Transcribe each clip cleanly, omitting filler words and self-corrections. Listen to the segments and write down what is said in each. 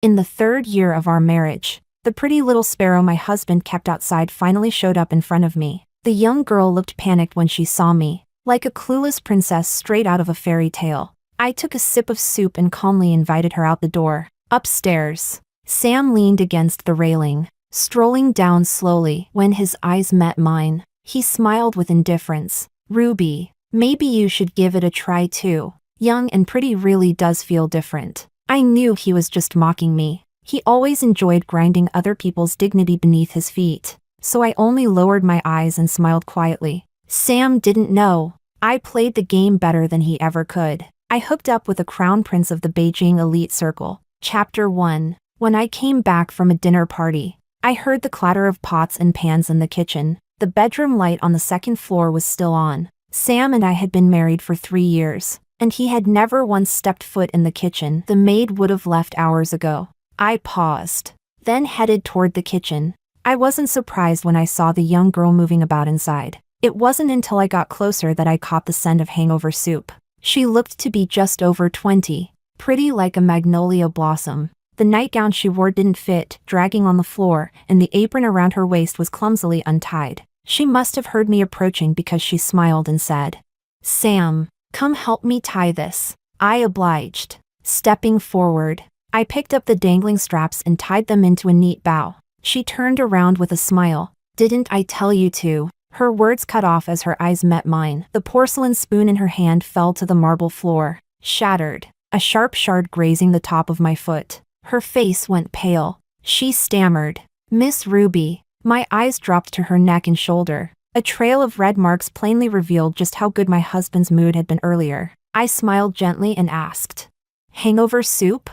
In the 3rd year of our marriage, the pretty little sparrow my husband kept outside finally showed up in front of me. The young girl looked panicked when she saw me, like a clueless princess straight out of a fairy tale. I took a sip of soup and calmly invited her out the door. Upstairs, Sam leaned against the railing, strolling down slowly. When his eyes met mine, he smiled with indifference. "Ruby, maybe you should give it a try too. Young and pretty really does feel different." I knew he was just mocking me. He always enjoyed grinding other people's dignity beneath his feet, so I only lowered my eyes and smiled quietly. Sam didn't know. I played the game better than he ever could. I hooked up with a crown prince of the Beijing elite circle. Chapter 1. When I came back from a dinner party, I heard the clatter of pots and pans in the kitchen. The bedroom light on the 2nd floor was still on. Sam and I had been married for 3 years, and he had never once stepped foot in the kitchen. The maid would have left hours ago. I paused, then headed toward the kitchen. I wasn't surprised when I saw the young girl moving about inside. It wasn't until I got closer that I caught the scent of hangover soup. She looked to be just over 20, pretty like a magnolia blossom. The nightgown she wore didn't fit, dragging on the floor, and the apron around her waist was clumsily untied. She must have heard me approaching because she smiled and said, "Sam, come help me tie this." I obliged. Stepping forward, I picked up the dangling straps and tied them into a neat bow. She turned around with a smile. "Didn't I tell you to?" Her words cut off as her eyes met mine. The porcelain spoon in her hand fell to the marble floor, shattered, a sharp shard grazing the top of my foot. Her face went pale. She stammered, "Miss Ruby." My eyes dropped to her neck and shoulder. A trail of red marks plainly revealed just how good my husband's mood had been earlier. I smiled gently and asked, "Hangover soup?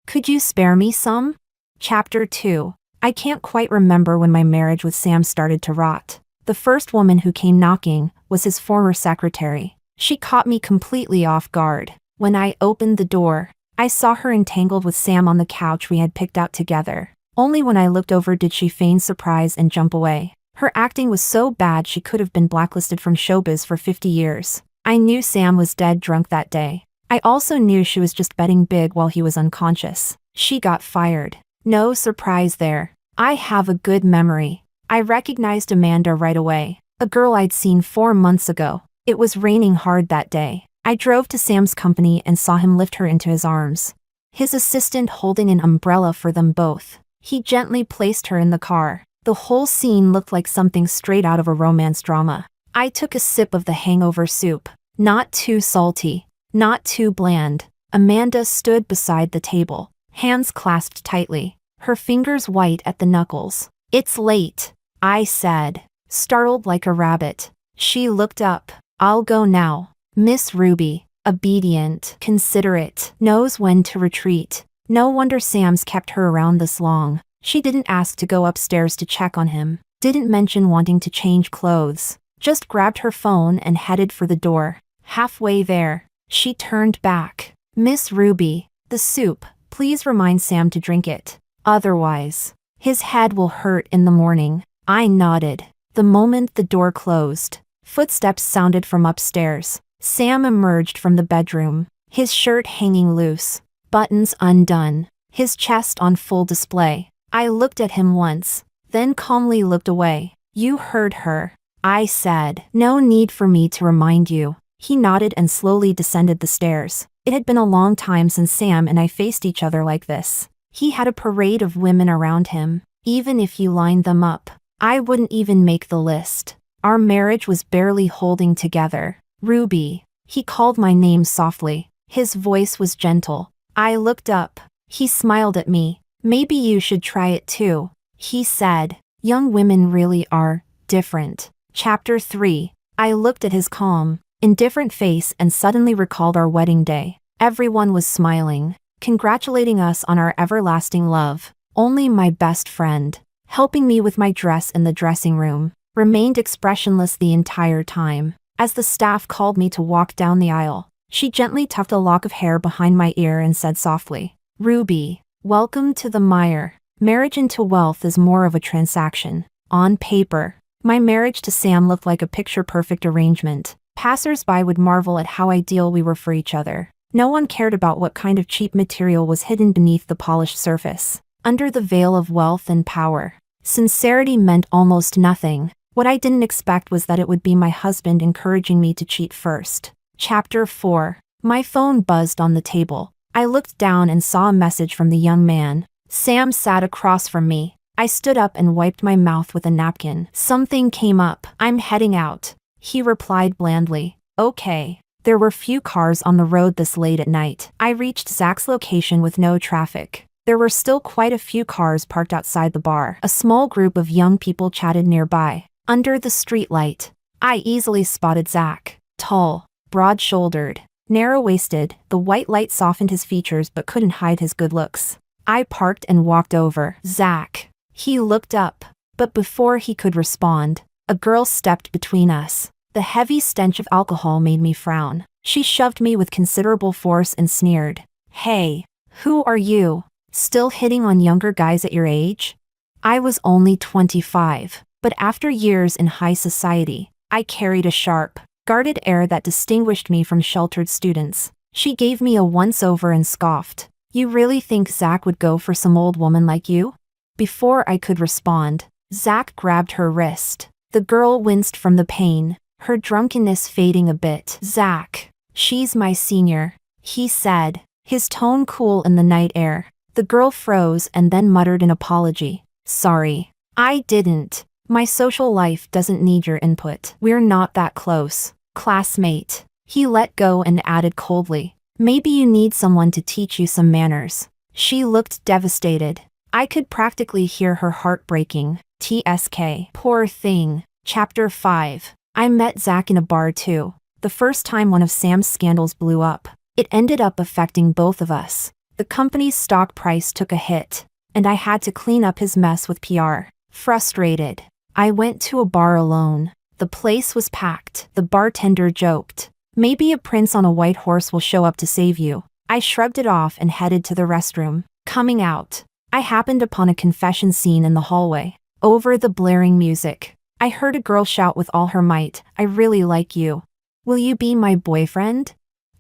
Could you spare me some?" Chapter 2. I can't quite remember when my marriage with Sam started to rot. The first woman who came knocking was his former secretary. She caught me completely off guard. When I opened the door, I saw her entangled with Sam on the couch we had picked out together. Only when I looked over did she feign surprise and jump away. Her acting was so bad she could have been blacklisted from showbiz for 50 years. I knew Sam was dead drunk that day. I also knew she was just betting big while he was unconscious. She got fired. No surprise there. I have a good memory. I recognized Amanda right away, a girl I'd seen 4 months ago. It was raining hard that day. I drove to Sam's company and saw him lift her into his arms, his assistant holding an umbrella for them both. He gently placed her in the car. The whole scene looked like something straight out of a romance drama. I took a sip of the hangover soup. Not too salty, not too bland. Amanda stood beside the table, hands clasped tightly, her fingers white at the knuckles. "It's late," I said, startled like a rabbit. She looked up. "I'll go now." Miss Ruby, obedient, considerate, knows when to retreat. No wonder Sam's kept her around this long. She didn't ask to go upstairs to check on him, didn't mention wanting to change clothes, just grabbed her phone and headed for the door. Halfway there, she turned back. "Miss Ruby, the soup, please remind Sam to drink it. Otherwise, his head will hurt in the morning." I nodded. The moment the door closed, footsteps sounded from upstairs. Sam emerged from the bedroom, his shirt hanging loose, buttons undone, his chest on full display. I looked at him once, then calmly looked away. "You heard her," I said. "No need for me to remind you." He nodded and slowly descended the stairs. It had been a long time since Sam and I faced each other like this. He had a parade of women around him. Even if you lined them up, I wouldn't even make the list. Our marriage was barely holding together. "Ruby," he called my name softly. His voice was gentle. I looked up. He smiled at me. "Maybe you should try it too," he said. Young women really are different. Chapter 3. I looked at his calm, indifferent face and suddenly recalled our wedding day. Everyone was smiling, congratulating us on our everlasting love. Only my best friend, helping me with my dress in the dressing room, remained expressionless the entire time. As the staff called me to walk down the aisle, she gently tucked a lock of hair behind my ear and said softly, "Ruby, welcome to the mire." Marriage into wealth is more of a transaction. On paper, my marriage to Sam looked like a picture-perfect arrangement. Passers-by would marvel at how ideal we were for each other. No one cared about what kind of cheap material was hidden beneath the polished surface. Under the veil of wealth and power, sincerity meant almost nothing. What I didn't expect was that it would be my husband encouraging me to cheat first. Chapter 4. My phone buzzed on the table. I looked down and saw a message from the young man. Sam sat across from me. I stood up and wiped my mouth with a napkin. Something came up. I'm heading out. He replied blandly. Okay. There were few cars on the road this late at night. I reached Zach's location with no traffic. There were still quite a few cars parked outside the bar. A small group of young people chatted nearby. Under the streetlight, I easily spotted Zach. Tall, broad-shouldered, narrow-waisted, the white light softened his features but couldn't hide his good looks. I parked and walked over. Zach. He looked up, but before he could respond, a girl stepped between us. The heavy stench of alcohol made me frown. She shoved me with considerable force and sneered. Hey, who are you? Still hitting on younger guys at your age? I was only 25, but after years in high society, I carried a sharp, guarded air that distinguished me from sheltered students. She gave me a once-over and scoffed. You really think Zach would go for some old woman like you? Before I could respond, Zach grabbed her wrist. The girl winced from the pain, her drunkenness fading a bit. Zach, she's my senior, he said, his tone cool in the night air. The girl froze and then muttered an apology. Sorry. I didn't. My social life doesn't need your input. We're not that close. Classmate. He let go and added coldly. Maybe you need someone to teach you some manners. She looked devastated. I could practically hear her heart breaking. TSK. Poor thing. Chapter 5. I met Zach in a bar too. The first time one of Sam's scandals blew up. It ended up affecting both of us. The company's stock price took a hit, and I had to clean up his mess with PR. Frustrated, I went to a bar alone. The place was packed. The bartender joked, maybe a prince on a white horse will show up to save you. I shrugged it off and headed to the restroom. Coming out, I happened upon a confession scene in the hallway. Over the blaring music, I heard a girl shout with all her might, I really like you. Will you be my boyfriend?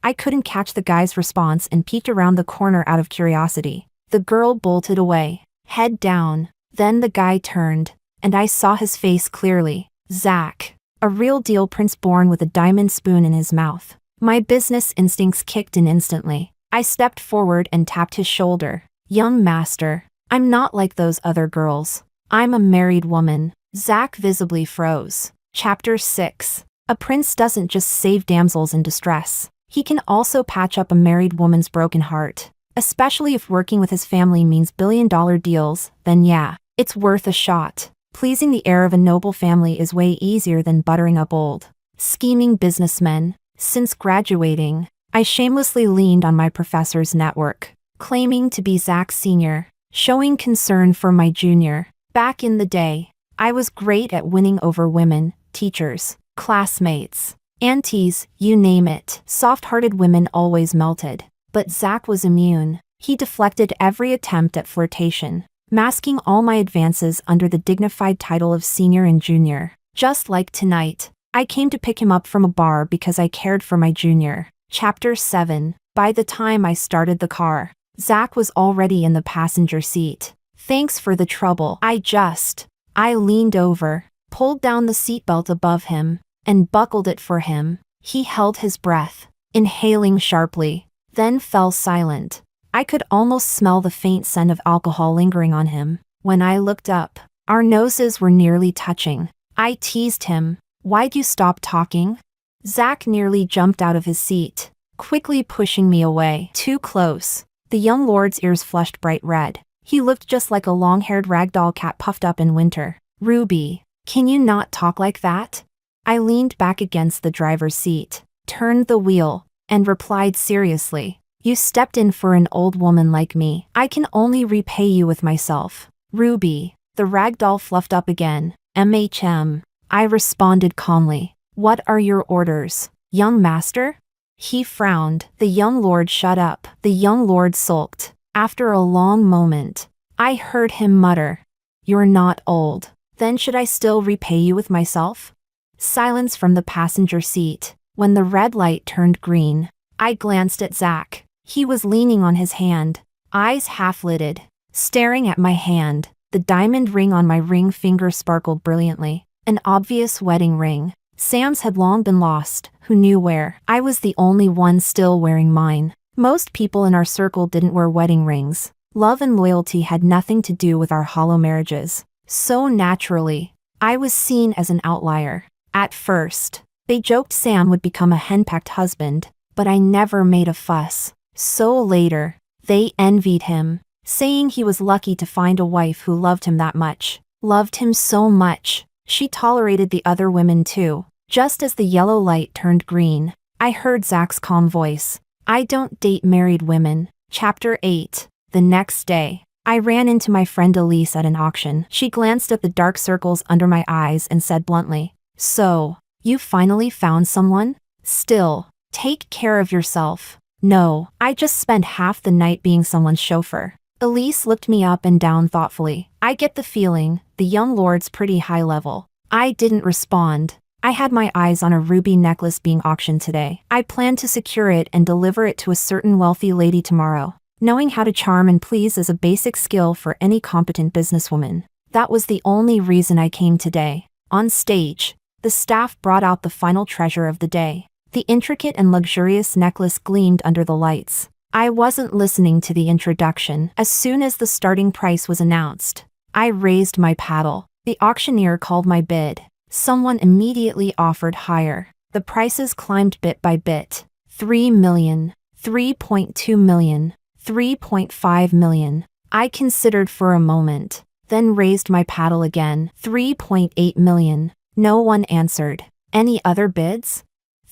I couldn't catch the guy's response and peeked around the corner out of curiosity. The girl bolted away, head down. Then the guy turned, and I saw his face clearly. Zach. A real deal prince born with a diamond spoon in his mouth. My business instincts kicked in instantly. I stepped forward and tapped his shoulder. Young master, I'm not like those other girls. I'm a married woman. Zach visibly froze. Chapter 6. A prince doesn't just save damsels in distress. He can also patch up a married woman's broken heart. Especially if working with his family means billion-dollar deals, then yeah, it's worth a shot. Pleasing the heir of a noble family is way easier than buttering up old, scheming businessmen. Since graduating, I shamelessly leaned on my professor's network, claiming to be Zach's senior, showing concern for my junior. Back in the day, I was great at winning over women, teachers, classmates, aunties, you name it. Soft-hearted women always melted. But Zach was immune. He deflected every attempt at flirtation, masking all my advances under the dignified title of senior and junior. Just like tonight, I came to pick him up from a bar because I cared for my junior. Chapter 7. By the time I started the car, Zach was already in the passenger seat. Thanks for the trouble. I leaned over, pulled down the seatbelt above him, and buckled it for him. He held his breath, inhaling sharply, then fell silent. I could almost smell the faint scent of alcohol lingering on him. When I looked up, our noses were nearly touching. I teased him. Why'd you stop talking? Zach nearly jumped out of his seat, quickly pushing me away. Too close. The young lord's ears flushed bright red. He looked just like a long-haired ragdoll cat puffed up in winter. Ruby, can you not talk like that? I leaned back against the driver's seat, turned the wheel, and replied seriously. You stepped in for an old woman like me. I can only repay you with myself. Ruby. The ragdoll fluffed up again. MHM. I responded calmly. What are your orders, young master? He frowned. The young lord shut up. The young lord sulked. After a long moment, I heard him mutter, You're not old. Then should I still repay you with myself? Silence from the passenger seat. When the red light turned green, I glanced at Zach. He was leaning on his hand, eyes half-lidded, staring at my hand. The diamond ring on my ring finger sparkled brilliantly. An obvious wedding ring. Sam's had long been lost. Who knew where? I was the only one still wearing mine. Most people in our circle didn't wear wedding rings. Love and loyalty had nothing to do with our hollow marriages. So naturally, I was seen as an outlier. At first, they joked Sam would become a henpecked husband, but I never made a fuss. So later, they envied him, saying he was lucky to find a wife who loved him that much. Loved him so much, she tolerated the other women too. Just as the yellow light turned green, I heard Zach's calm voice. I don't date married women. Chapter 8. The next day, I ran into my friend Elise at an auction. She glanced at the dark circles under my eyes and said bluntly, "So, you finally found someone? Still, take care of yourself." "No, I just spent half the night being someone's chauffeur." Elise looked me up and down thoughtfully. "I get the feeling, the young lord's pretty high level." I didn't respond. I had my eyes on a ruby necklace being auctioned today. I planned to secure it and deliver it to a certain wealthy lady tomorrow. Knowing how to charm and please is a basic skill for any competent businesswoman. That was the only reason I came today. On stage, the staff brought out the final treasure of the day. The intricate and luxurious necklace gleamed under the lights. I wasn't listening to the introduction. As soon as the starting price was announced, I raised my paddle. The auctioneer called my bid. Someone immediately offered higher. The prices climbed bit by bit. 3 million, 3.2 million, 3.5 million. I considered for a moment, then raised my paddle again. 3.8 million. No one answered. Any other bids?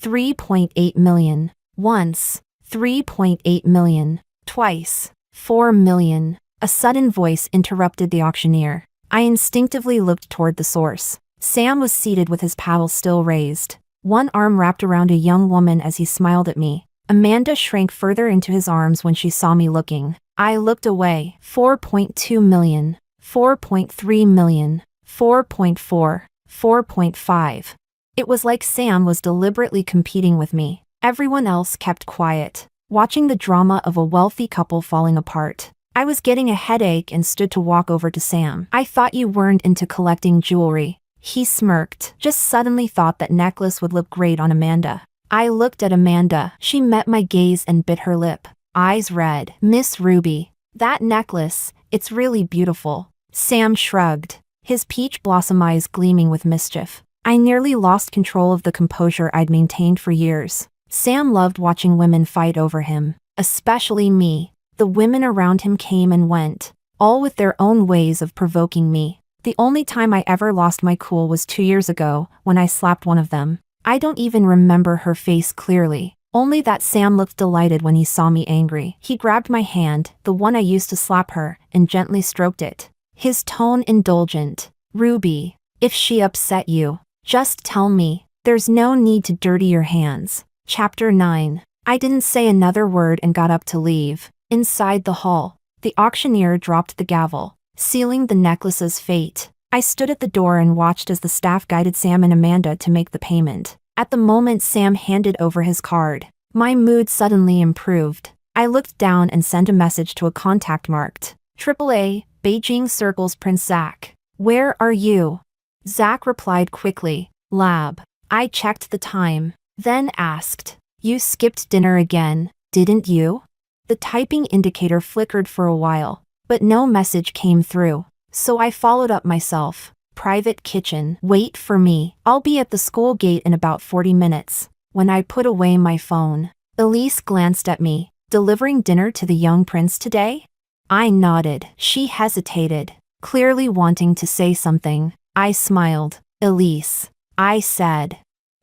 3.8 million. Once. 3.8 million. Twice. 4 million. A sudden voice interrupted the auctioneer. I instinctively looked toward the source. Sam was seated with his paddle still raised. One arm wrapped around a young woman as he smiled at me. Amanda shrank further into his arms when she saw me looking. I looked away. 4.2 million. 4.3 million. 4.4. 4.5. It was like Sam was deliberately competing with me. Everyone else kept quiet, watching the drama of a wealthy couple falling apart. I was getting a headache and stood to walk over to Sam. "I thought you weren't into collecting jewelry." He smirked. "Just suddenly thought that necklace would look great on Amanda." I looked at Amanda. She met my gaze and bit her lip. Eyes red. "Miss Ruby, that necklace, it's really beautiful." Sam shrugged, his peach blossom eyes gleaming with mischief. I nearly lost control of the composure I'd maintained for years. Sam loved watching women fight over him, especially me. The women around him came and went, all with their own ways of provoking me. The only time I ever lost my cool was 2 years ago, when I slapped one of them. I don't even remember her face clearly, only that Sam looked delighted when he saw me angry. He grabbed my hand, the one I used to slap her, and gently stroked it. His tone indulgent. "Ruby, if she upset you, just tell me. There's no need to dirty your hands." Chapter 9. I didn't say another word and got up to leave. Inside the hall, the auctioneer dropped the gavel, sealing the necklace's fate. I stood at the door and watched as the staff guided Sam and Amanda to make the payment. At the moment Sam handed over his card, my mood suddenly improved. I looked down and sent a message to a contact marked AAA, Beijing Circles Prince Zach. "Where are you?" Zach replied quickly, "Lab." I checked the time, then asked, "You skipped dinner again, didn't you?" The typing indicator flickered for a while, but no message came through. So I followed up myself. "Private kitchen. Wait for me. I'll be at the school gate in about 40 minutes. When I put away my phone, Elise glanced at me. "Delivering dinner to the young prince today?" I nodded. She hesitated, clearly wanting to say something. I smiled. "Elise," I said,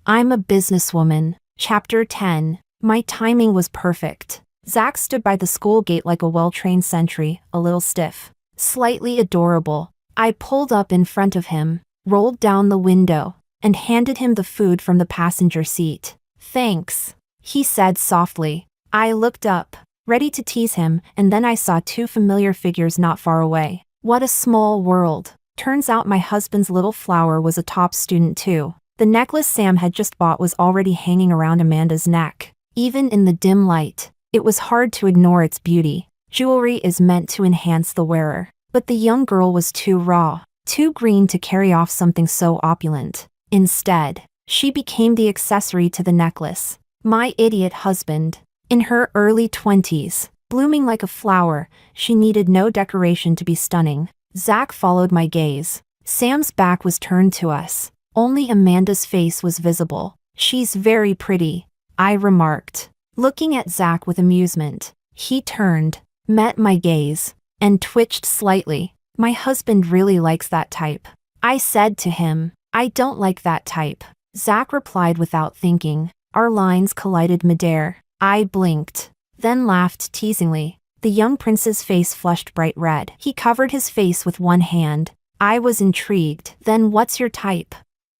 "I'm a businesswoman." Chapter 10. My timing was perfect. Zach stood by the school gate like a well-trained sentry, a little stiff, slightly adorable. I pulled up in front of him, rolled down the window, and handed him the food from the passenger seat. "Thanks," he said softly. I looked up, ready to tease him, and then I saw two familiar figures not far away. What a small world. Turns out my husband's little flower was a top student too. The necklace Sam had just bought was already hanging around Amanda's neck. Even in the dim light, it was hard to ignore its beauty. Jewelry is meant to enhance the wearer, but the young girl was too raw, too green to carry off something so opulent. Instead, she became the accessory to the necklace. My idiot husband. In her early 20s, blooming like a flower, she needed no decoration to be stunning. Zach followed my gaze. Sam's back was turned to us. Only Amanda's face was visible. She's very pretty, I remarked, looking at Zach with amusement. He turned, met my gaze, and twitched slightly. My husband really likes that type. I said to him, I don't like that type. Zach replied without thinking. Our lines collided midair. I blinked, then laughed teasingly. The young prince's face flushed bright red. He covered his face with one hand. I was intrigued. Then what's your type?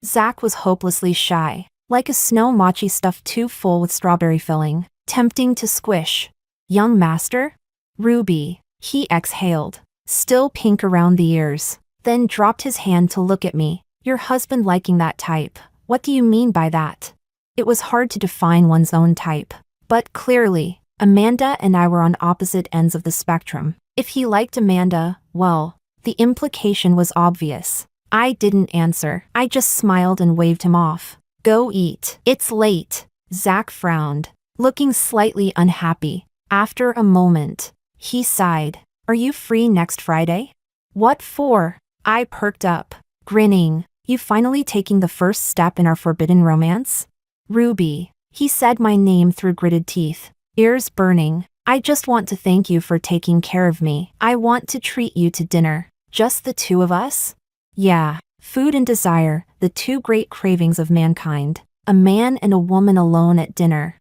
Zach was hopelessly shy, like a snow mochi stuffed too full with strawberry filling, tempting to squish. Young master? Ruby. He exhaled, still pink around the ears, then dropped his hand to look at me. Your husband liking that type. What do you mean by that? It was hard to define one's own type, but clearly, Amanda and I were on opposite ends of the spectrum. If he liked Amanda, well, the implication was obvious. I didn't answer. I just smiled and waved him off. Go eat. It's late. Zach frowned, looking slightly unhappy. After a moment, he sighed. Are you free next Friday? What for? I perked up, grinning. You finally taking the first step in our forbidden romance? Ruby. He said my name through gritted teeth, ears burning. I just want to thank you for taking care of me. I want to treat you to dinner. Just the two of us? Yeah. Food and desire, the two great cravings of mankind. A man and a woman alone at dinner.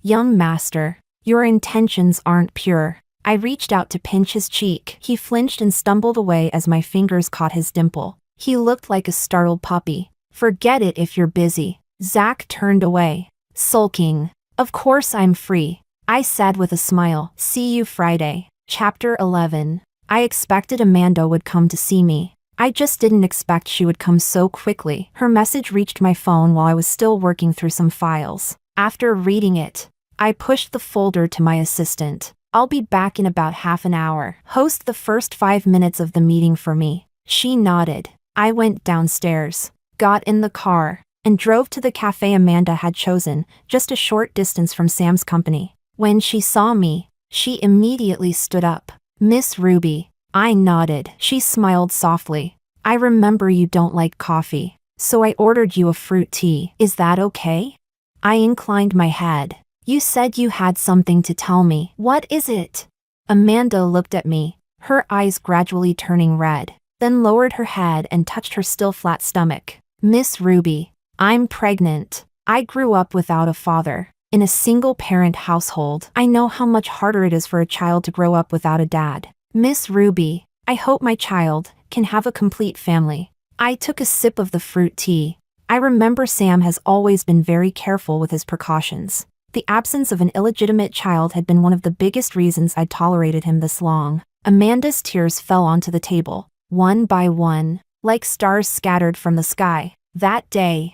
Young master, your intentions aren't pure. I reached out to pinch his cheek. He flinched and stumbled away as my fingers caught his dimple. He looked like a startled puppy. Forget it if you're busy. Zach turned away, sulking. Of course I'm free, I said with a smile. See you Friday. Chapter 11. I expected Amanda would come to see me. I just didn't expect she would come so quickly. Her message reached my phone while I was still working through some files. After reading it, I pushed the folder to my assistant. I'll be back in about half an hour. Host the first 5 minutes of the meeting for me. She nodded. I went downstairs, got in the car, and drove to the cafe Amanda had chosen, just a short distance from Sam's company. When she saw me, she immediately stood up. Miss Ruby. I nodded. She smiled softly. I remember you don't like coffee, so I ordered you a fruit tea. Is that okay? I inclined my head. You said you had something to tell me. What is it? Amanda looked at me, her eyes gradually turning red, then lowered her head and touched her still flat stomach. Miss Ruby, I'm pregnant. I grew up without a father, in a single-parent household. I know how much harder it is for a child to grow up without a dad. Miss Ruby, I hope my child can have a complete family. I took a sip of the fruit tea. I remember Sam has always been very careful with his precautions. The absence of an illegitimate child had been one of the biggest reasons I'd tolerated him this long. Amanda's tears fell onto the table, one by one, like stars scattered from the sky. That day,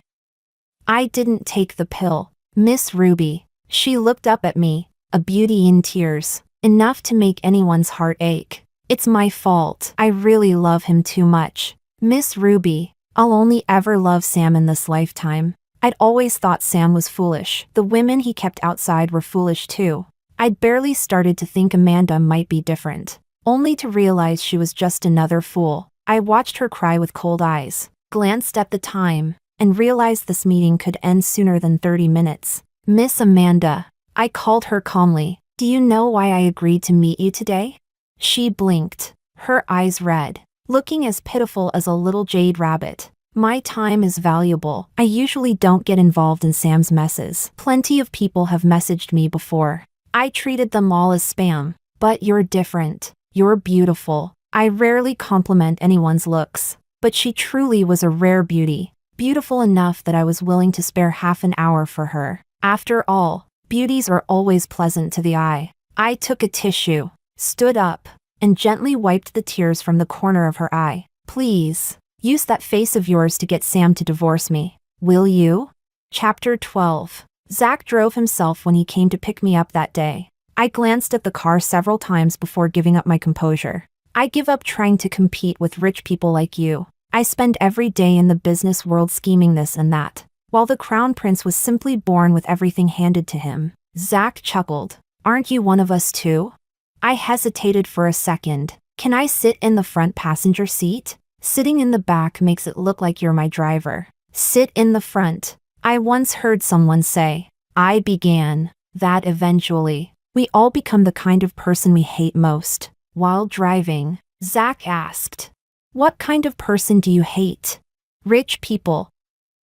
I didn't take the pill. Miss Ruby. She looked up at me, a beauty in tears, enough to make anyone's heart ache. It's my fault. I really love him too much. Miss Ruby, I'll only ever love Sam in this lifetime. I'd always thought Sam was foolish. The women he kept outside were foolish too. I'd barely started to think Amanda might be different, only to realize she was just another fool. I watched her cry with cold eyes, glanced at the time, and realized this meeting could end sooner than 30 minutes. Miss Amanda, I called her calmly. Do you know why I agreed to meet you today? She blinked, her eyes red, looking as pitiful as a little jade rabbit. My time is valuable. I usually don't get involved in Sam's messes. Plenty of people have messaged me before. I treated them all as spam. But you're different. You're beautiful. I rarely compliment anyone's looks, but she truly was a rare beauty. Beautiful enough that I was willing to spare half an hour for her. After all, beauties are always pleasant to the eye. I took a tissue, stood up, and gently wiped the tears from the corner of her eye. Please, use that face of yours to get Sam to divorce me. Will you? Chapter 12. Zach drove himself when he came to pick me up that day. I glanced at the car several times before giving up my composure. I give up trying to compete with rich people like you. I spend every day in the business world scheming this and that, while the crown prince was simply born with everything handed to him. Zach chuckled. Aren't you one of us too? I hesitated for a second. Can I sit in the front passenger seat? Sitting in the back makes it look like you're my driver. Sit in the front. I once heard someone say. I began. That eventually. We all become the kind of person we hate most. While driving, Zach asked. What kind of person do you hate? Rich people.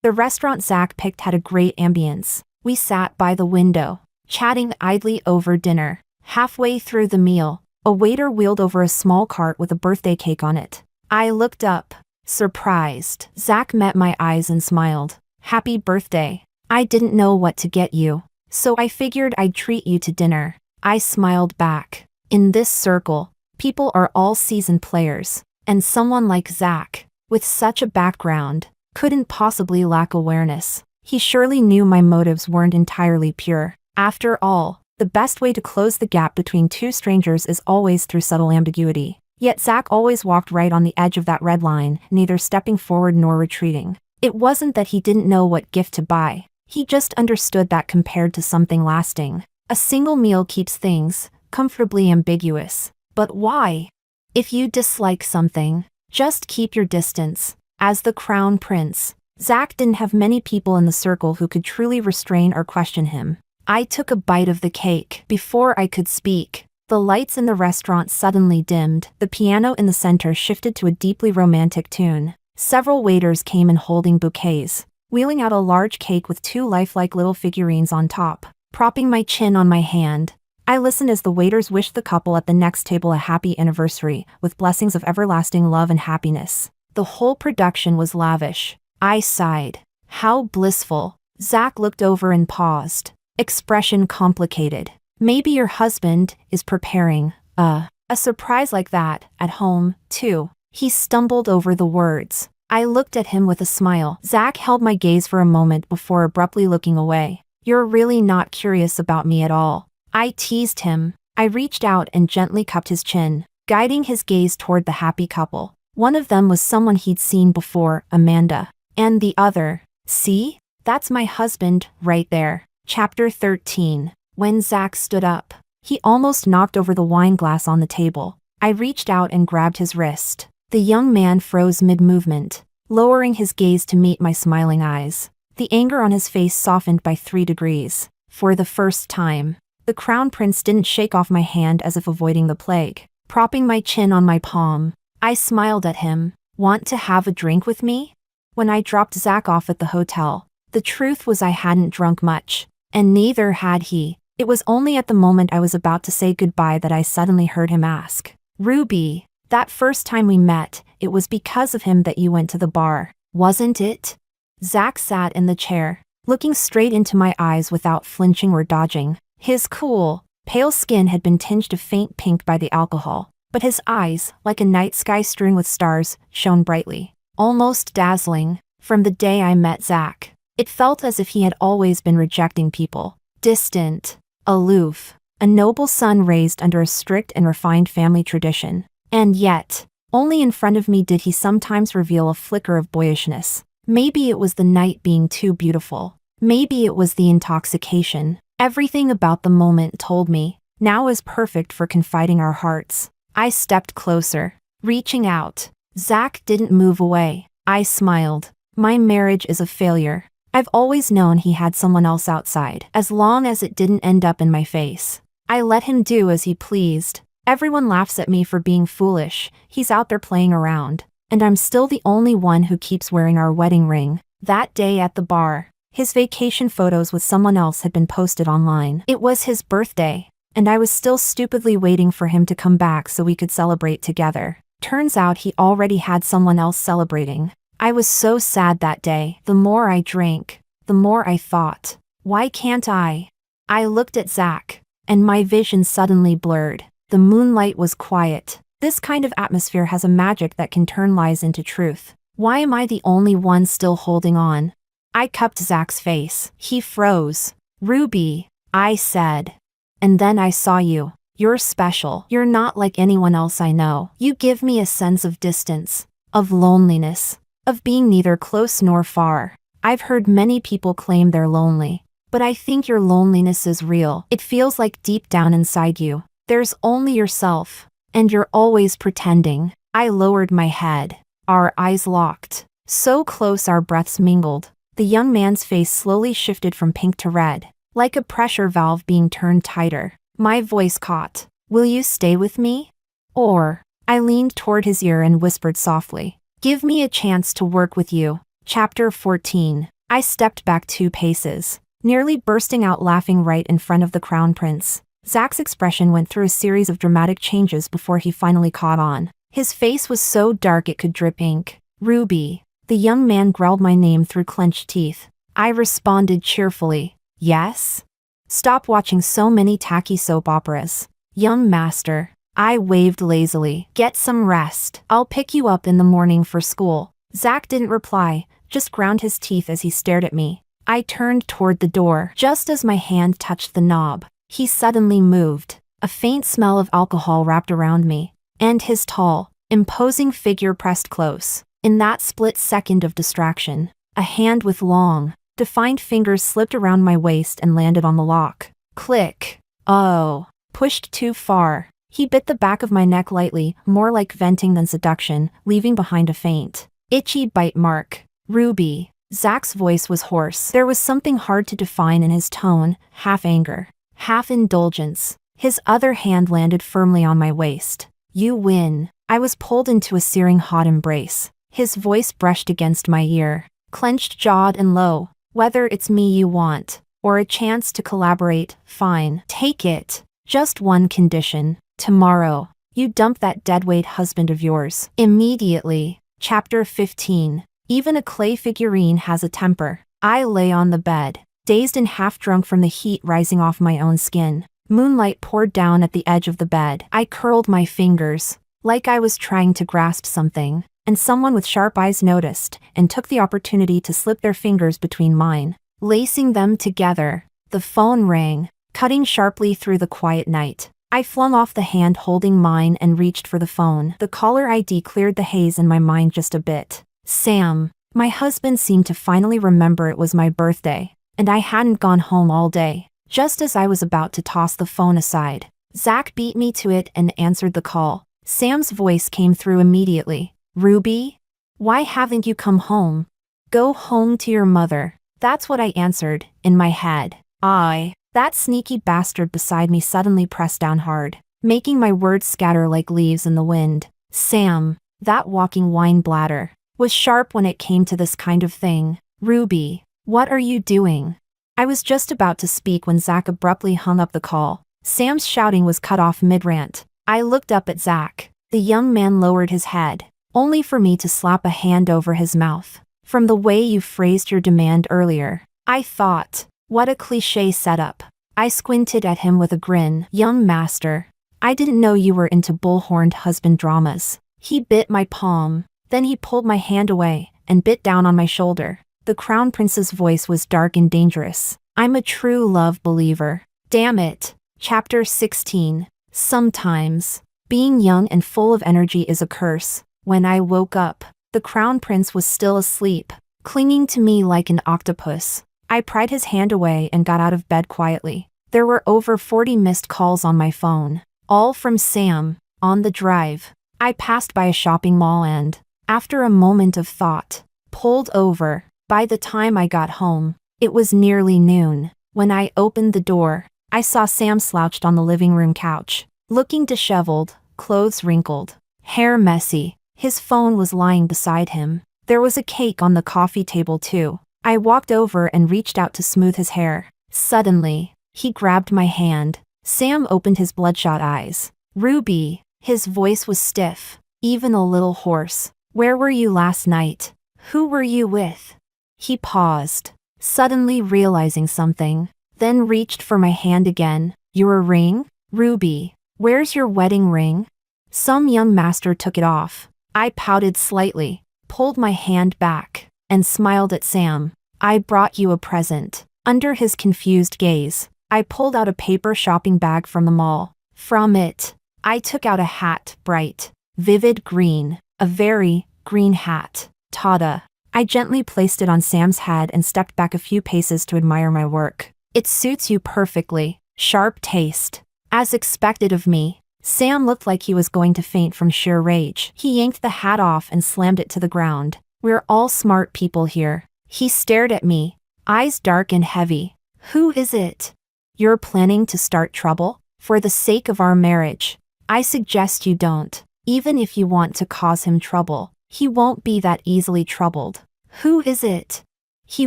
The restaurant Zach picked had a great ambience. We sat by the window, chatting idly over dinner. Halfway through the meal, a waiter wheeled over a small cart with a birthday cake on it. I looked up, surprised. Zach met my eyes and smiled. Happy birthday. I didn't know what to get you, so I figured I'd treat you to dinner. I smiled back. In this circle, people are all seasoned players, and someone like Zach, with such a background, couldn't possibly lack awareness. He surely knew my motives weren't entirely pure. After all, the best way to close the gap between two strangers is always through subtle ambiguity. Yet Zach always walked right on the edge of that red line, neither stepping forward nor retreating. It wasn't that he didn't know what gift to buy. He just understood that compared to something lasting, a single meal keeps things comfortably ambiguous. But why? If you dislike something, just keep your distance. As the crown prince, Zach didn't have many people in the circle who could truly restrain or question him. I took a bite of the cake before I could speak. The lights in the restaurant suddenly dimmed. The piano in the center shifted to a deeply romantic tune. Several waiters came in holding bouquets, wheeling out a large cake with two lifelike little figurines on top. Propping my chin on my hand, I listened as the waiters wished the couple at the next table a happy anniversary, with blessings of everlasting love and happiness. The whole production was lavish. I sighed. How blissful. Zach looked over and paused. Expression complicated. Maybe your husband is preparing a surprise like that at home, too. He stumbled over the words. I looked at him with a smile. Zach held my gaze for a moment before abruptly looking away. You're really not curious about me at all. I teased him. I reached out and gently cupped his chin, guiding his gaze toward the happy couple. One of them was someone he'd seen before, Amanda. And the other, see? That's my husband, right there. Chapter 13. When Zach stood up, he almost knocked over the wine glass on the table. I reached out and grabbed his wrist. The young man froze mid-movement, lowering his gaze to meet my smiling eyes. The anger on his face softened by 3 degrees. For the first time, the crown prince didn't shake off my hand as if avoiding the plague. Propping my chin on my palm, I smiled at him. Want to have a drink with me? When I dropped Zach off at the hotel, the truth was I hadn't drunk much, and neither had he. It was only at the moment I was about to say goodbye that I suddenly heard him ask, Ruby, that first time we met, it was because of him that you went to the bar, wasn't it? Zach sat in the chair, looking straight into my eyes without flinching or dodging. His cool, pale skin had been tinged a faint pink by the alcohol, but his eyes, like a night sky strewn with stars, shone brightly, almost dazzling. From the day I met Zach, it felt as if he had always been rejecting people. Distant, aloof, a noble son raised under a strict and refined family tradition. And yet, only in front of me did he sometimes reveal a flicker of boyishness. Maybe it was the night being too beautiful. Maybe it was the intoxication. Everything about the moment told me, now is perfect for confiding our hearts. I stepped closer, reaching out. Zach didn't move away. I smiled. My marriage is a failure. I've always known he had someone else outside, as long as it didn't end up in my face. I let him do as he pleased. Everyone laughs at me for being foolish. He's out there playing around. And I'm still the only one who keeps wearing our wedding ring. That day at the bar, his vacation photos with someone else had been posted online. It was his birthday, and I was still stupidly waiting for him to come back so we could celebrate together. Turns out he already had someone else celebrating. I was so sad that day. The more I drank, the more I thought, why can't I? I looked at Zach, and my vision suddenly blurred. The moonlight was quiet. This kind of atmosphere has a magic that can turn lies into truth. Why am I the only one still holding on? I cupped Zach's face. He froze. Ruby, I said. And then I saw you. You're special. You're not like anyone else I know. You give me a sense of distance, of loneliness, of being neither close nor far. I've heard many people claim they're lonely, but I think your loneliness is real. It feels like deep down inside you, there's only yourself, and you're always pretending. I lowered my head. Our eyes locked. So close our breaths mingled. The young man's face slowly shifted from pink to red, like a pressure valve being turned tighter. My voice caught. Will you stay with me? Or, I leaned toward his ear and whispered softly, give me a chance to work with you. Chapter 14. I stepped back 2 paces, nearly bursting out laughing right in front of the crown prince. Zach's expression went through a series of dramatic changes before he finally caught on. His face was so dark it could drip ink. Ruby. The young man growled my name through clenched teeth. I responded cheerfully, yes? Stop watching so many tacky soap operas. Young master. I waved lazily. Get some rest. I'll pick you up in the morning for school. Zach didn't reply, just ground his teeth as he stared at me. I turned toward the door. Just as my hand touched the knob, he suddenly moved. A faint smell of alcohol wrapped around me, and his tall, imposing figure pressed close. In that split second of distraction, a hand with long, defined fingers slipped around my waist and landed on the lock. Click. Oh. Pushed too far. He bit the back of my neck lightly, more like venting than seduction, leaving behind a faint, itchy bite mark. Ruby. Zach's voice was hoarse. There was something hard to define in his tone, half anger, half indulgence. His other hand landed firmly on my waist. You win. I was pulled into a searing hot embrace. His voice brushed against my ear, clenched jawed and low. Whether it's me you want, or a chance to collaborate, fine. Take it. Just one condition. Tomorrow, you dump that deadweight husband of yours. Immediately. Chapter 15. Even a clay figurine has a temper. I lay on the bed, dazed and half-drunk from the heat rising off my own skin. Moonlight poured down at the edge of the bed. I curled my fingers, like I was trying to grasp something, and someone with sharp eyes noticed and took the opportunity to slip their fingers between mine. Lacing them together, the phone rang, cutting sharply through the quiet night. I flung off the hand holding mine and reached for the phone. The caller ID cleared the haze in my mind just a bit. Sam. My husband seemed to finally remember it was my birthday, and I hadn't gone home all day. Just as I was about to toss the phone aside, Zach beat me to it and answered the call. Sam's voice came through immediately. Ruby? Why haven't you come home? Go home to your mother. That's what I answered, in my head. That sneaky bastard beside me suddenly pressed down hard, making my words scatter like leaves in the wind. Sam, that walking wine bladder, was sharp when it came to this kind of thing. Ruby, what are you doing? I was just about to speak when Zach abruptly hung up the call. Sam's shouting was cut off mid-rant. I looked up at Zach. The young man lowered his head, only for me to slap a hand over his mouth. From the way you phrased your demand earlier, I thought, what a cliché setup. I squinted at him with a grin. Young master, I didn't know you were into bullhorned husband dramas. He bit my palm, then he pulled my hand away and bit down on my shoulder. The crown prince's voice was dark and dangerous. I'm a true love believer. Damn it. Chapter 16. Sometimes, being young and full of energy is a curse. When I woke up, the crown prince was still asleep, clinging to me like an octopus. I pried his hand away and got out of bed quietly. There were over 40 missed calls on my phone, all from Sam. On the drive, I passed by a shopping mall and, after a moment of thought, pulled over. By the time I got home, it was nearly noon. When I opened the door, I saw Sam slouched on the living room couch, looking disheveled, clothes wrinkled, hair messy. His phone was lying beside him. There was a cake on the coffee table too. I walked over and reached out to smooth his hair. Suddenly, he grabbed my hand. Sam opened his bloodshot eyes. Ruby. His voice was stiff, even a little hoarse. Where were you last night? Who were you with? He paused, suddenly realizing something, then reached for my hand again. Your ring? Ruby, where's your wedding ring? Some young master took it off. I pouted slightly, pulled my hand back, and smiled at Sam. I brought you a present. Under his confused gaze, I pulled out a paper shopping bag from the mall. From it, I took out a hat, bright, vivid green, a very green hat. Tada. I gently placed it on Sam's head and stepped back a few paces to admire my work. It suits you perfectly. Sharp taste. As expected of me, Sam looked like he was going to faint from sheer rage. He yanked the hat off and slammed it to the ground. We're all smart people here. He stared at me, eyes dark and heavy. Who is it? You're planning to start trouble? For the sake of our marriage, I suggest you don't. Even if you want to cause him trouble, he won't be that easily troubled. Who is it? He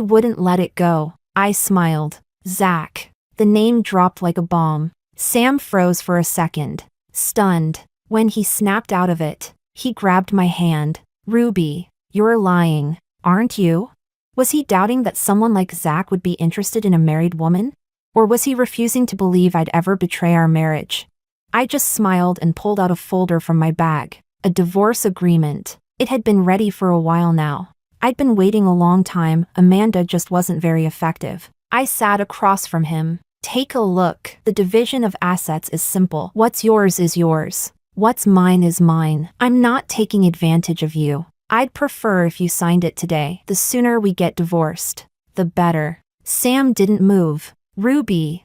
wouldn't let it go. I smiled. Zach. The name dropped like a bomb. Sam froze for a second, stunned. When he snapped out of it, he grabbed my hand. Ruby, you're lying, aren't you? Was he doubting that someone like Zach would be interested in a married woman? Or was he refusing to believe I'd ever betray our marriage? I just smiled and pulled out a folder from my bag. A divorce agreement. It had been ready for a while now. I'd been waiting a long time. Amanda just wasn't very effective. I sat across from him. Take a look. The division of assets is simple. What's yours is yours. What's mine is mine. I'm not taking advantage of you. I'd prefer if you signed it today. The sooner we get divorced, the better. Sam didn't move. Ruby.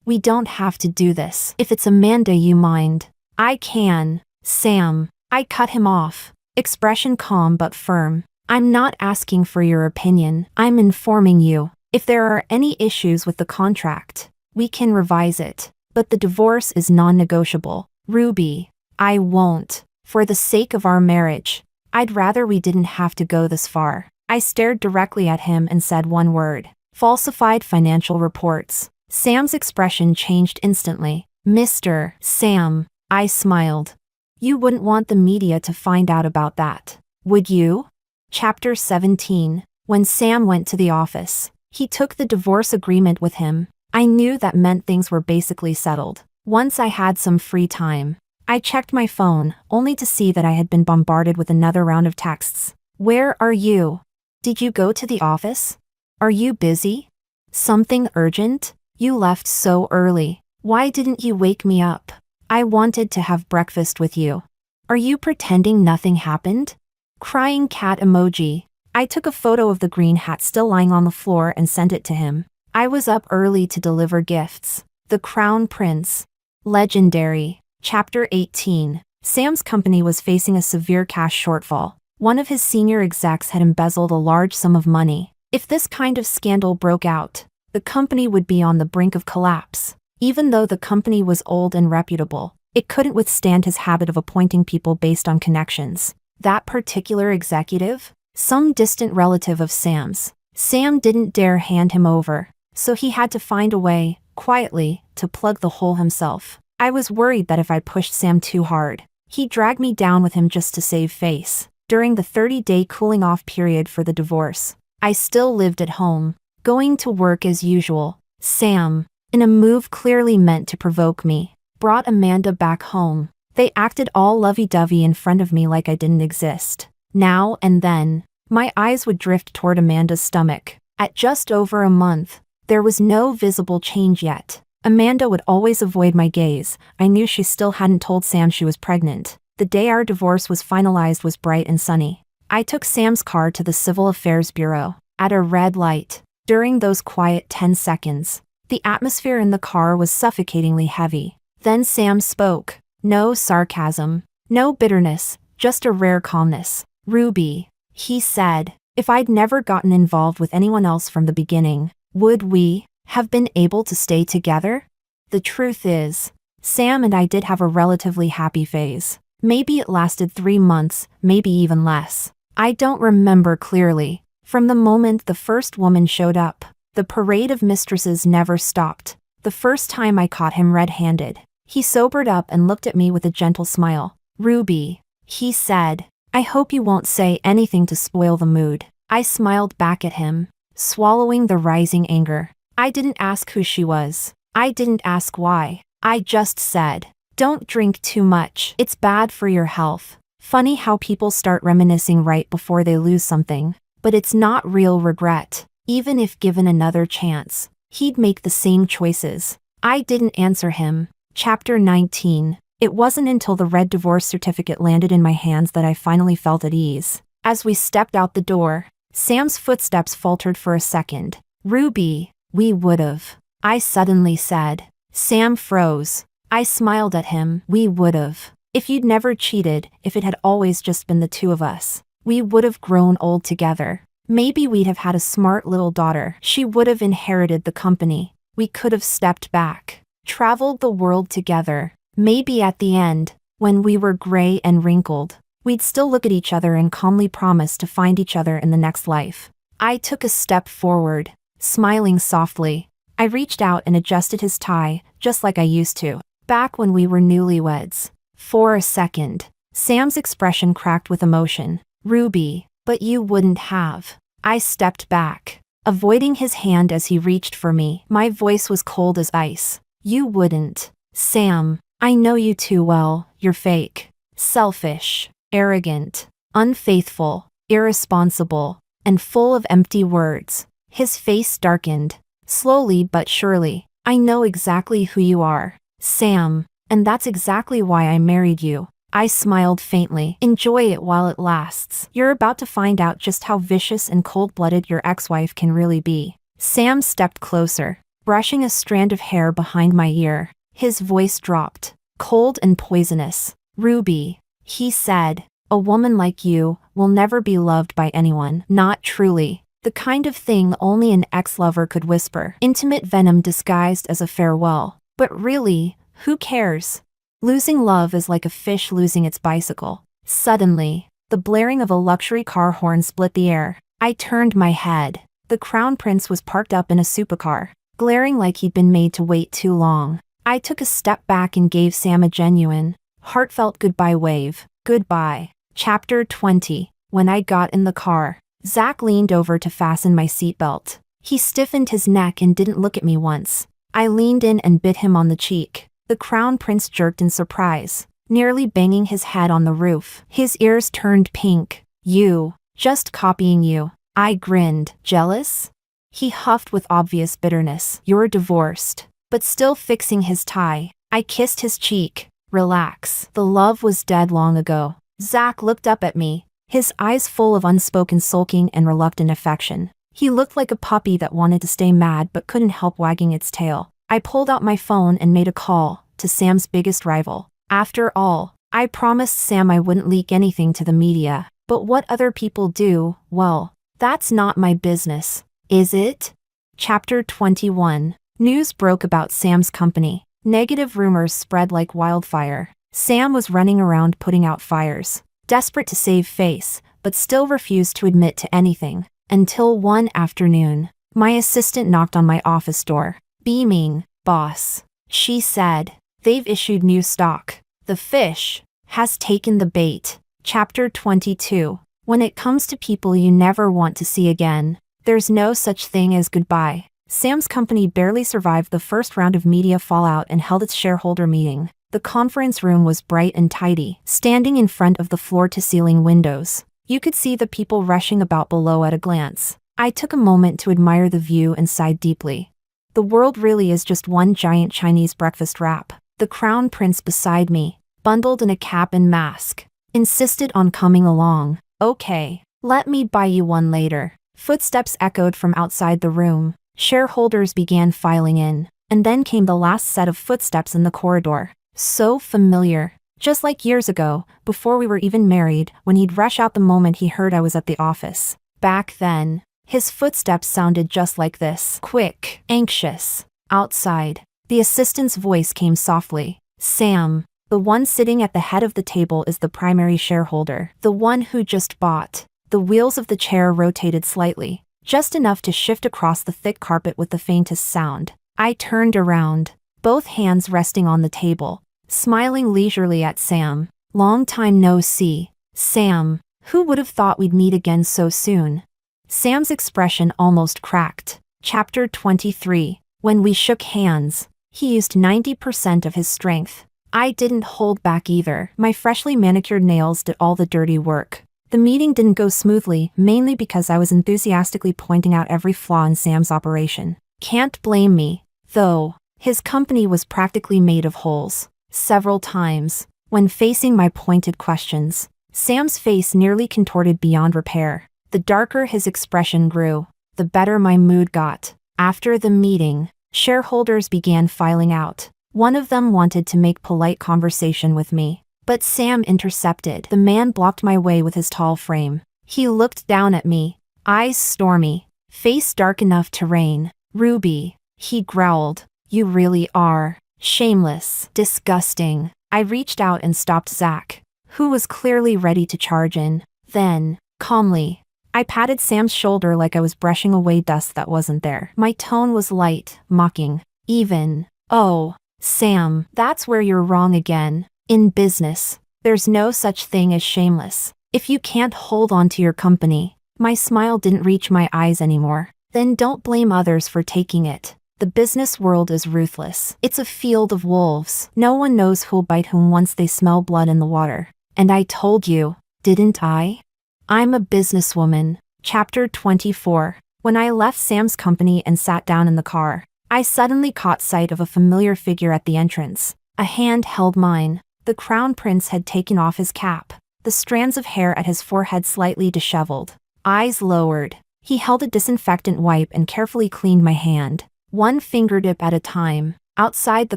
We don't have to do this. If it's Amanda you mind, I can. Sam. I cut him off. Expression calm but firm. I'm not asking for your opinion. I'm informing you. If there are any issues with the contract, we can revise it. But the divorce is non-negotiable. Ruby. I won't. For the sake of our marriage, I'd rather we didn't have to go this far. I stared directly at him and said one word. Falsified financial reports. Sam's expression changed instantly. Mr. Sam. I smiled. You wouldn't want the media to find out about that, would you? Chapter 17. When Sam went to the office, he took the divorce agreement with him. I knew that meant things were basically settled. Once I had some free time, I checked my phone, only to see that I had been bombarded with another round of texts. Where are you? Did you go to the office? Are you busy? Something urgent? You left so early. Why didn't you wake me up? I wanted to have breakfast with you. Are you pretending nothing happened? Crying cat emoji. I took a photo of the green hat still lying on the floor and sent it to him. I was up early to deliver gifts. The Crown Prince. Legendary. Chapter 18. Sam's company was facing a severe cash shortfall. One of his senior execs had embezzled a large sum of money. If this kind of scandal broke out, the company would be on the brink of collapse. Even though the company was old and reputable, it couldn't withstand his habit of appointing people based on connections. That particular executive? Some distant relative of Sam's. Sam didn't dare hand him over, so he had to find a way, quietly, to plug the hole himself. I was worried that if I pushed Sam too hard, he'd drag me down with him just to save face. During the 30-day cooling-off period for the divorce, I still lived at home, going to work as usual. Sam, in a move clearly meant to provoke me, brought Amanda back home. They acted all lovey-dovey in front of me like I didn't exist. Now and then, my eyes would drift toward Amanda's stomach. At just over a month, there was no visible change yet. Amanda would always avoid my gaze. I knew she still hadn't told Sam she was pregnant. The day our divorce was finalized was bright and sunny. I took Sam's car to the Civil Affairs Bureau. At a red light. During those quiet 10 seconds, the atmosphere in the car was suffocatingly heavy. Then Sam spoke. No sarcasm, no bitterness, just a rare calmness. Ruby, he said, if I'd never gotten involved with anyone else from the beginning, would we have been able to stay together? The truth is, Sam and I did have a relatively happy phase. Maybe it lasted 3 months, maybe even less. I don't remember clearly. From the moment the first woman showed up, the parade of mistresses never stopped. The first time I caught him red-handed, he sobered up and looked at me with a gentle smile. Ruby, he said, I hope you won't say anything to spoil the mood. I smiled back at him, swallowing the rising anger. I didn't ask who she was. I didn't ask why. I just said, don't drink too much. It's bad for your health. Funny how people start reminiscing right before they lose something. But it's not real regret. Even if given another chance, he'd make the same choices. I didn't answer him. Chapter 19. It wasn't until the red divorce certificate landed in my hands that I finally felt at ease. As we stepped out the door, Sam's footsteps faltered for a second. Ruby, we would've. I suddenly said. Sam froze. I smiled at him. We would've. If you'd never cheated, if it had always just been the two of us, we would've grown old together. Maybe we'd have had a smart little daughter. She would've inherited the company. We could've stepped back, traveled the world together. Maybe at the end, when we were gray and wrinkled, we'd still look at each other and calmly promise to find each other in the next life. I took a step forward, smiling softly. I reached out and adjusted his tie, just like I used to, back when we were newlyweds. For a second, Sam's expression cracked with emotion. Ruby, but you wouldn't have. I stepped back, avoiding his hand as he reached for me. My voice was cold as ice. You wouldn't. Sam, I know you too well. You're fake, selfish, arrogant, unfaithful, irresponsible, and full of empty words. His face darkened. Slowly but surely. I know exactly who you are, Sam, and that's exactly why I married you. I smiled faintly. Enjoy it while it lasts. You're about to find out just how vicious and cold-blooded your ex-wife can really be. Sam stepped closer, brushing a strand of hair behind my ear. His voice dropped, cold and poisonous. Ruby, he said, a woman like you will never be loved by anyone. Not truly. The kind of thing only an ex-lover could whisper. Intimate venom disguised as a farewell. But really, who cares? Losing love is like a fish losing its bicycle. Suddenly, the blaring of a luxury car horn split the air. I turned my head. The crown prince was parked up in a supercar, glaring like he'd been made to wait too long. I took a step back and gave Sam a genuine, heartfelt goodbye wave. Goodbye. Chapter 20. When I got in the car, Zach leaned over to fasten my seatbelt. He stiffened his neck and didn't look at me once. I leaned in and bit him on the cheek. The crown prince jerked in surprise, nearly banging his head on the roof. His ears turned pink. You. Just copying you. I grinned. Jealous? He huffed with obvious bitterness. You're divorced. But still fixing his tie. I kissed his cheek. Relax. The love was dead long ago. Zach looked up at me, his eyes full of unspoken sulking and reluctant affection. He looked like a puppy that wanted to stay mad but couldn't help wagging its tail. I pulled out my phone and made a call to Sam's biggest rival. After all, I promised Sam I wouldn't leak anything to the media. But what other people do, well, that's not my business, is it? Chapter 21. News broke about Sam's company. Negative rumors spread like wildfire. Sam was running around putting out fires, desperate to save face, but still refused to admit to anything. Until one afternoon, my assistant knocked on my office door. Beaming, boss, she said, they've issued new stock. The fish has taken the bait. Chapter 22. When it comes to people you never want to see again, there's no such thing as goodbye. Sam's company barely survived the first round of media fallout and held its shareholder meeting. The conference room was bright and tidy, standing in front of the floor-to-ceiling windows. You could see the people rushing about below at a glance. I took a moment to admire the view and sighed deeply. The world really is just one giant Chinese breakfast wrap. The crown prince beside me, bundled in a cap and mask, insisted on coming along. Okay, let me buy you one later. Footsteps echoed from outside the room. Shareholders began filing in, and then came the last set of footsteps in the corridor. So familiar. Just like years ago, before we were even married, when he'd rush out the moment he heard I was at the office. Back then, his footsteps sounded just like this. Quick, anxious. Outside, the assistant's voice came softly. Sam, the one sitting at the head of the table is the primary shareholder. The one who just bought. The wheels of the chair rotated slightly, just enough to shift across the thick carpet with the faintest sound. I turned around, both hands resting on the table, smiling leisurely at Sam. Long time no see. Sam, who would have thought we'd meet again so soon? Sam's expression almost cracked. Chapter 23. When we shook hands, he used 90% of his strength. I didn't hold back either. My freshly manicured nails did all the dirty work. The The meeting didn't go smoothly, mainly because I was enthusiastically pointing out every flaw in Sam's operation. Can't blame me, though. His company was practically made of holes. Several times, when facing my pointed questions, Sam's face nearly contorted beyond repair. The darker his expression grew, the better my mood got. After the meeting, shareholders began filing out. One of them wanted to make polite conversation with me, but Sam intercepted. The man blocked my way with his tall frame. He looked down at me, eyes stormy, face dark enough to rain. "Ruby," he growled, "you really are shameless, disgusting." I reached out and stopped Zach, who was clearly ready to charge in. Then, calmly, I patted Sam's shoulder like I was brushing away dust that wasn't there. My tone was light, mocking, even. "Oh, Sam, that's where you're wrong again. In business, there's no such thing as shameless. If you can't hold on to your company." My smile didn't reach my eyes anymore. "Then don't blame others for taking it. The business world is ruthless. It's a field of wolves. No one knows who'll bite whom once they smell blood in the water. And I told you, didn't I? I'm a businesswoman." Chapter 24. When I left Sam's company and sat down in the car, I suddenly caught sight of a familiar figure at the entrance. A hand held mine. The crown prince had taken off his cap, the strands of hair at his forehead slightly disheveled. Eyes lowered. He held a disinfectant wipe and carefully cleaned my hand, one fingertip at a time. Outside the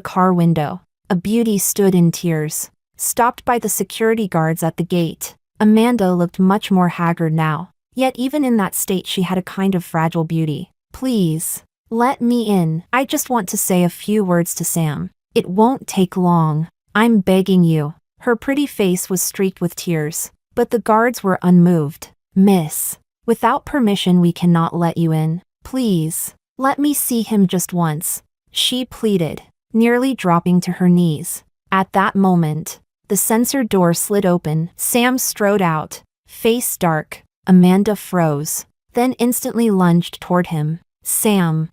car window, a beauty stood in tears, stopped by the security guards at the gate. Amanda looked much more haggard now, yet even in that state she had a kind of fragile beauty. "Please, let me in. I just want to say a few words to Sam. It won't take long. I'm begging you." Her pretty face was streaked with tears, but the guards were unmoved. "Miss, without permission we cannot let you in. Please, let me see him just once," she pleaded, nearly dropping to her knees. At that moment, the sensor door slid open. Sam strode out, face dark. Amanda froze, then instantly lunged toward him. Sam,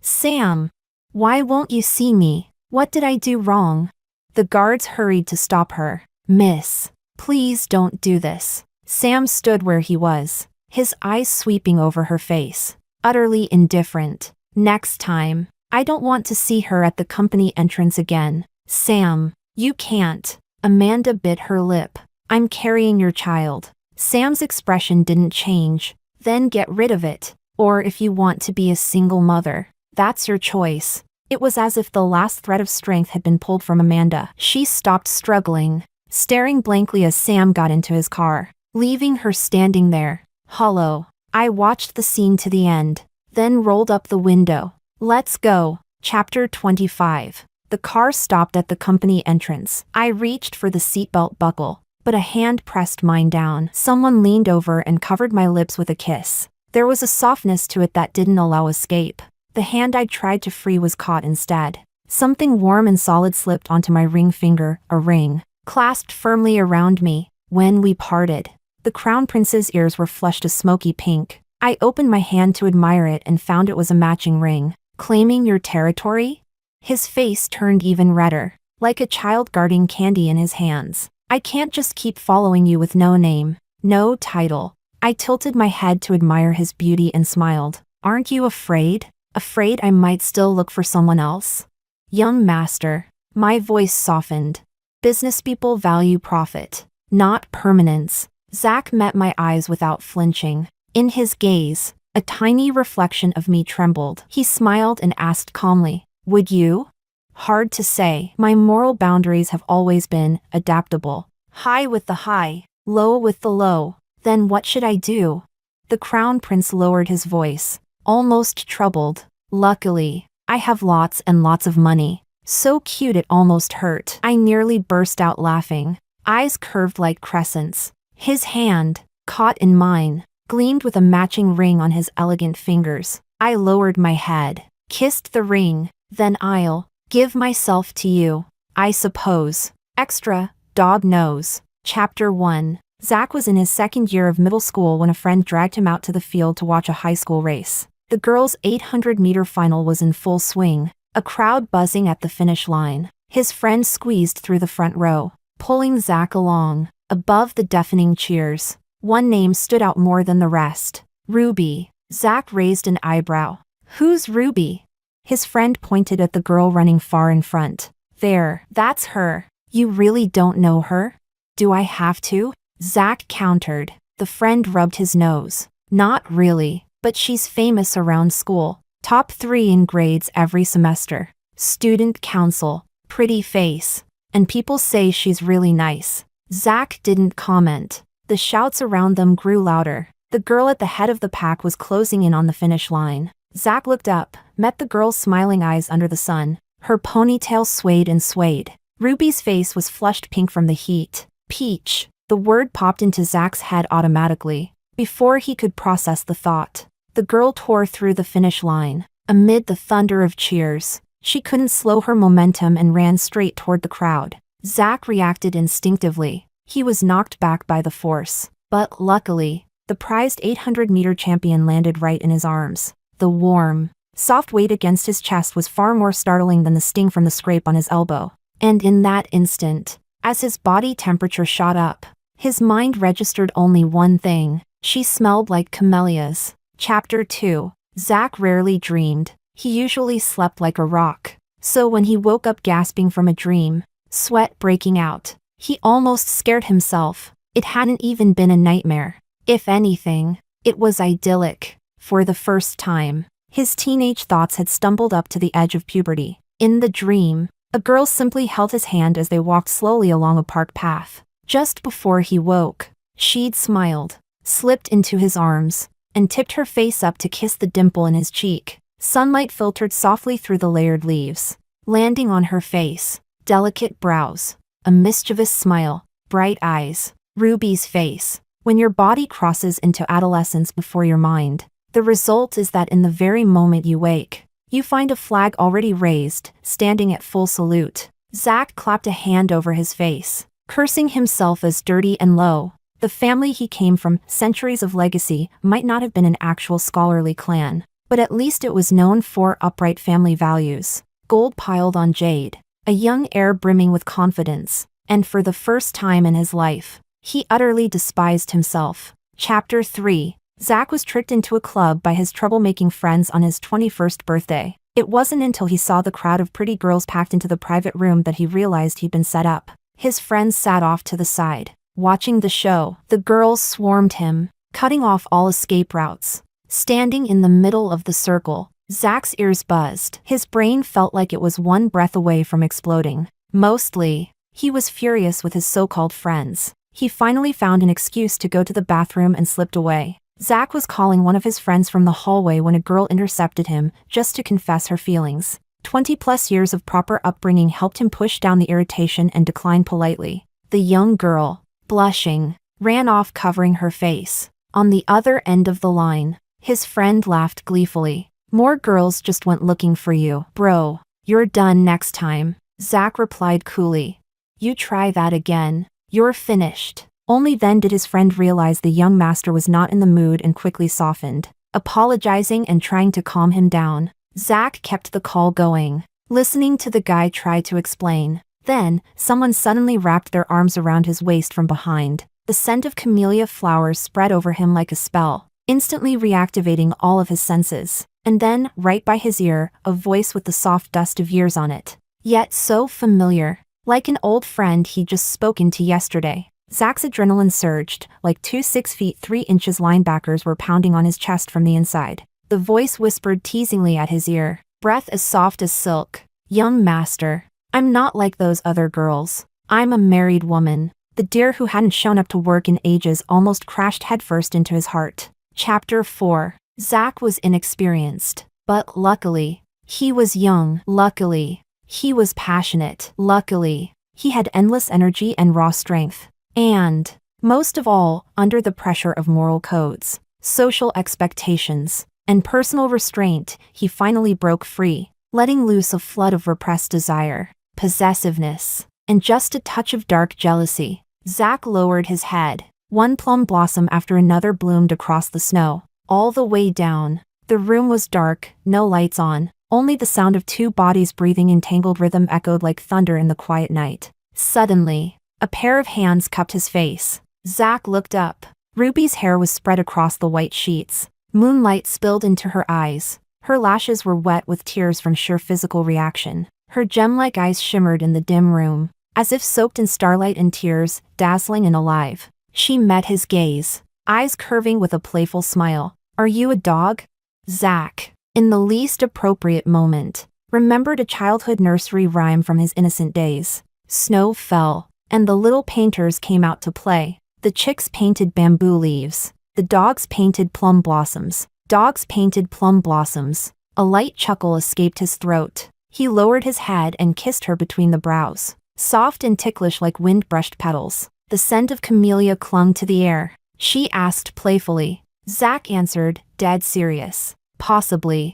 why won't you see me? What did I do wrong?" The guards hurried to stop her. "Miss, please don't do this." Sam stood where he was, his eyes sweeping over her face, utterly indifferent. "Next time, I don't want to see her at the company entrance again." "Sam, you can't." Amanda bit her lip. "I'm carrying your child." Sam's expression didn't change. "Then get rid of it. Or if you want to be a single mother, that's your choice." It was as if the last thread of strength had been pulled from Amanda. She stopped struggling, staring blankly as Sam got into his car, leaving her standing there, hollow. I watched the scene to the end, then rolled up the window. "Let's go." Chapter 25. The car stopped at the company entrance. I reached for the seatbelt buckle, but a hand pressed mine down. Someone leaned over and covered my lips with a kiss. There was a softness to it that didn't allow escape. The hand I tried to free was caught instead. Something warm and solid slipped onto my ring finger, a ring, clasped firmly around me. When we parted, the crown prince's ears were flushed a smoky pink. I opened my hand to admire it and found it was a matching ring. "Claiming your territory?" His face turned even redder, like a child guarding candy in his hands. "I can't just keep following you with no name, no title." I tilted my head to admire his beauty and smiled. "Aren't you afraid? Afraid I might still look for someone else?" "Young master," my voice softened. "Business people value profit, not permanence." Zach met my eyes without flinching. In his gaze, a tiny reflection of me trembled. He smiled and asked calmly, "Would you?" Hard to say. My moral boundaries have always been adaptable. High with the high, low with the low. Then what should I do? The crown prince lowered his voice, almost troubled. "Luckily, I have lots and lots of money." So cute it almost hurt. I nearly burst out laughing, eyes curved like crescents. His hand, caught in mine, gleamed with a matching ring on his elegant fingers. I lowered my head, kissed the ring, then I'll give myself to you, I suppose. Extra, dog knows. Chapter 1. Zach was in his second year of middle school when a friend dragged him out to the field to watch a high school race. The girls' 800-meter final was in full swing, a crowd buzzing at the finish line. His friend squeezed through the front row, pulling Zach along. Above the deafening cheers, One name stood out more than the rest. Ruby. Zach raised an eyebrow. Who's Ruby? His friend pointed at the girl running far in front. There, that's her. You really don't know her? Do I have to? Zach countered. The friend rubbed his nose. Not really, but she's famous around school. Top 3 in grades every semester. Student council. Pretty face. And people say she's really nice. Zach didn't comment. The shouts around them grew louder. The girl at the head of the pack was closing in on the finish line. Zach looked up, met the girl's smiling eyes under the sun. Her ponytail swayed and swayed. Ruby's face was flushed pink from the heat. Peach. The word popped into Zach's head automatically. Before he could process the thought, the girl tore through the finish line. Amid the thunder of cheers, she couldn't slow her momentum and ran straight toward the crowd. Zach reacted instinctively. He was knocked back by the force. But luckily, the prized 800-meter champion landed right in his arms. The warm, soft weight against his chest was far more startling than the sting from the scrape on his elbow. And in that instant, as his body temperature shot up, his mind registered only one thing. She smelled like camellias. Chapter 2. Zach rarely dreamed. He usually slept like a rock. So when he woke up gasping from a dream, sweat breaking out, he almost scared himself. It hadn't even been a nightmare. If anything, it was idyllic. For the first time, his teenage thoughts had stumbled up to the edge of puberty. In the dream, a girl simply held his hand as they walked slowly along a park path. Just before he woke, she'd smiled, slipped into his arms, and tipped her face up to kiss the dimple in his cheek. Sunlight filtered softly through the layered leaves, landing on her face. Delicate brows, a mischievous smile, bright eyes. Ruby's face. When your body crosses into adolescence before your mind, the result is that in the very moment you wake, you find a flag already raised, standing at full salute. Zach clapped a hand over his face, cursing himself as dirty and low. The family he came from, centuries of legacy, might not have been an actual scholarly clan, but at least it was known for upright family values. Gold piled on jade, a young heir brimming with confidence, and for the first time in his life, he utterly despised himself. Chapter 3. Zach was tricked into a club by his troublemaking friends on his 21st birthday. It wasn't until he saw the crowd of pretty girls packed into the private room that he realized he'd been set up. His friends sat off to the side, watching the show. The girls swarmed him, cutting off all escape routes. Standing in the middle of the circle, Zach's ears buzzed. His brain felt like it was one breath away from exploding. Mostly, he was furious with his so-called friends. He finally found an excuse to go to the bathroom and slipped away. Zach was calling one of his friends from the hallway when a girl intercepted him, just to confess her feelings. 20+ years of proper upbringing helped him push down the irritation and decline politely. The young girl, blushing, ran off covering her face. On the other end of the line, his friend laughed gleefully. More girls just went looking for you. Bro, you're done next time. Zach replied coolly. You try that again. You're finished. Only then did his friend realize the young master was not in the mood and quickly softened. Apologizing and trying to calm him down, Zach kept the call going, listening to the guy try to explain. Then, someone suddenly wrapped their arms around his waist from behind. The scent of camellia flowers spread over him like a spell, instantly reactivating all of his senses. And then, right by his ear, a voice with the soft dust of years on it. Yet so familiar, like an old friend he'd just spoken to yesterday. Zach's adrenaline surged, like two 6'3" linebackers were pounding on his chest from the inside. The voice whispered teasingly at his ear, breath as soft as silk. Young master, I'm not like those other girls. I'm a married woman. The deer who hadn't shown up to work in ages almost crashed headfirst into his heart. Chapter 4. Zach was inexperienced, but luckily, he was young. Luckily, he was passionate. Luckily, he had endless energy and raw strength. And, most of all, under the pressure of moral codes, social expectations, and personal restraint, he finally broke free, letting loose a flood of repressed desire, possessiveness, and just a touch of dark jealousy. Zach lowered his head. One plum blossom after another bloomed across the snow. All the way down, the room was dark, no lights on, only the sound of two bodies breathing in tangled rhythm echoed like thunder in the quiet night. Suddenly, a pair of hands cupped his face. Zach looked up. Ruby's hair was spread across the white sheets. Moonlight spilled into her eyes. Her lashes were wet with tears from sheer physical reaction. Her gem-like eyes shimmered in the dim room, as if soaked in starlight and tears, dazzling and alive. She met his gaze, eyes curving with a playful smile. "Are you a dog?" Zach, in the least appropriate moment, remembered a childhood nursery rhyme from his innocent days. Snow fell, and the little painters came out to play. The chicks painted bamboo leaves. The dogs painted plum blossoms. Dogs painted plum blossoms. A light chuckle escaped his throat. He lowered his head and kissed her between the brows, soft and ticklish like wind-brushed petals. The scent of camellia clung to the air. She asked playfully. Zach answered, dead serious. "Possibly."